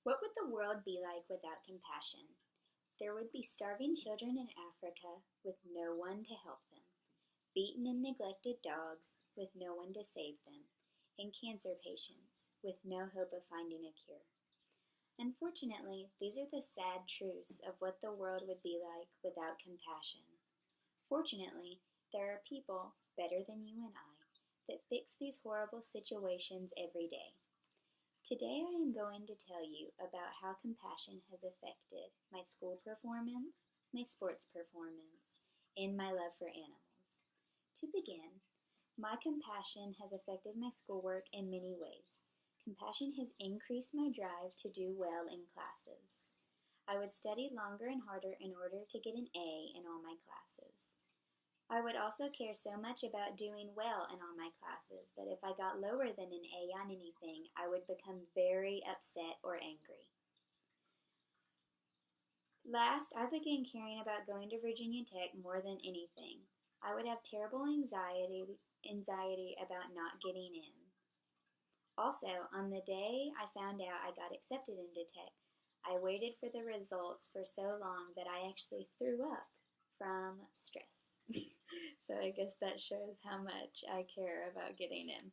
What would the world be like without compassion? There would be starving children in Africa with no one to help them, beaten and neglected dogs with no one to save them, and cancer patients with no hope of finding a cure. Unfortunately, these are the sad truths of what the world would be like without compassion. Fortunately, there are people, better than you and I, that fix these horrible situations every day. Today I am going to tell you about how compassion has affected my school performance, my sports performance, and my love for animals. To begin, my compassion has affected my schoolwork in many ways. Compassion has increased my drive to do well in classes. I would study longer and harder in order to get an A in all my classes. I would also care so much about doing well in all my classes that if I got lower than an A on anything, I would become very upset or angry. Last, I began caring about going to Virginia Tech more than anything. I would have terrible anxiety about not getting in. Also, on the day I found out I got accepted into Tech, I waited for the results for so long that I actually threw up from stress. So I guess that shows how much I care about getting in.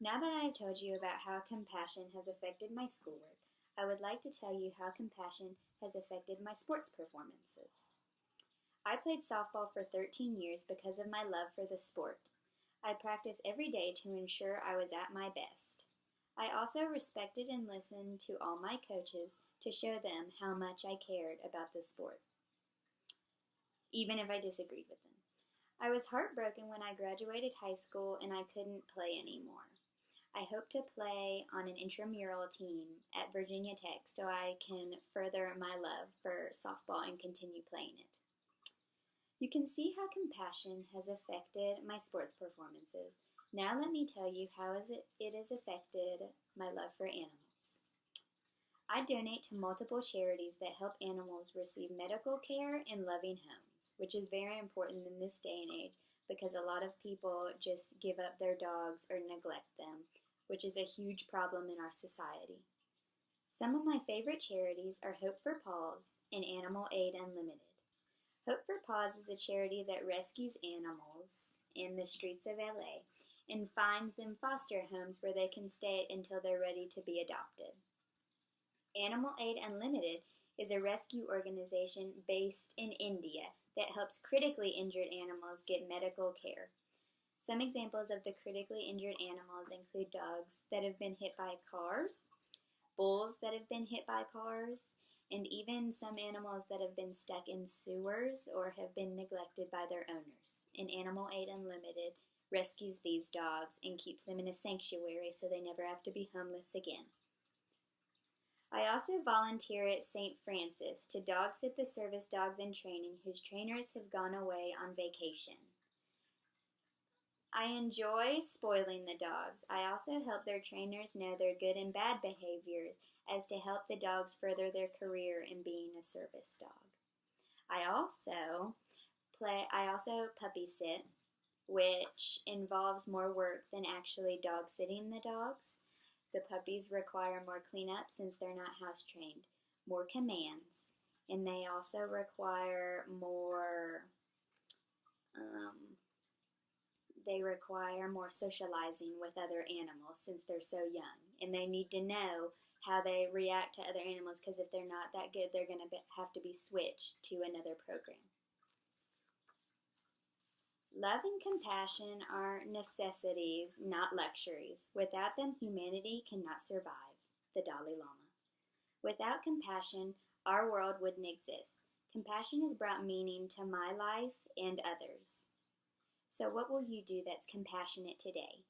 Now that I have told you about how compassion has affected my schoolwork, I would like to tell you how compassion has affected my sports performances. I played softball for 13 years because of my love for the sport. I practiced every day to ensure I was at my best. I also respected and listened to all my coaches to show them how much I cared about the sport, even if I disagreed with them. I was heartbroken when I graduated high school and I couldn't play anymore. I hope to play on an intramural team at Virginia Tech so I can further my love for softball and continue playing it. You can see how compassion has affected my sports performances. Now let me tell you how it has affected my love for animals. I donate to multiple charities that help animals receive medical care and loving homes, which is very important in this day and age because a lot of people just give up their dogs or neglect them, which is a huge problem in our society. Some of my favorite charities are Hope for Paws and Animal Aid Unlimited. Hope for Paws is a charity that rescues animals in the streets of LA and finds them foster homes where they can stay until they're ready to be adopted. Animal Aid Unlimited is a rescue organization based in India that helps critically injured animals get medical care. Some examples of the critically injured animals include dogs that have been hit by cars, bulls that have been hit by cars, and even some animals that have been stuck in sewers or have been neglected by their owners. And Animal Aid Unlimited rescues these dogs and keeps them in a sanctuary so they never have to be homeless again. I also volunteer at St. Francis to dog sit the service dogs in training whose trainers have gone away on vacation. I enjoy spoiling the dogs. I also help their trainers know their good and bad behaviors as to help the dogs further their career in being a service dog. I also puppy sit, which involves more work than actually dog sitting the dogs. The puppies require more cleanup since they're not house trained, more commands, and they also require more socializing with other animals since they're so young, and they need to know how they react to other animals because if they're not that good, they're going to have to be switched to another program. Love and compassion are necessities, not luxuries. Without them, humanity cannot survive. The Dalai Lama. Without compassion, our world wouldn't exist. Compassion has brought meaning to my life and others. So what will you do that's compassionate today?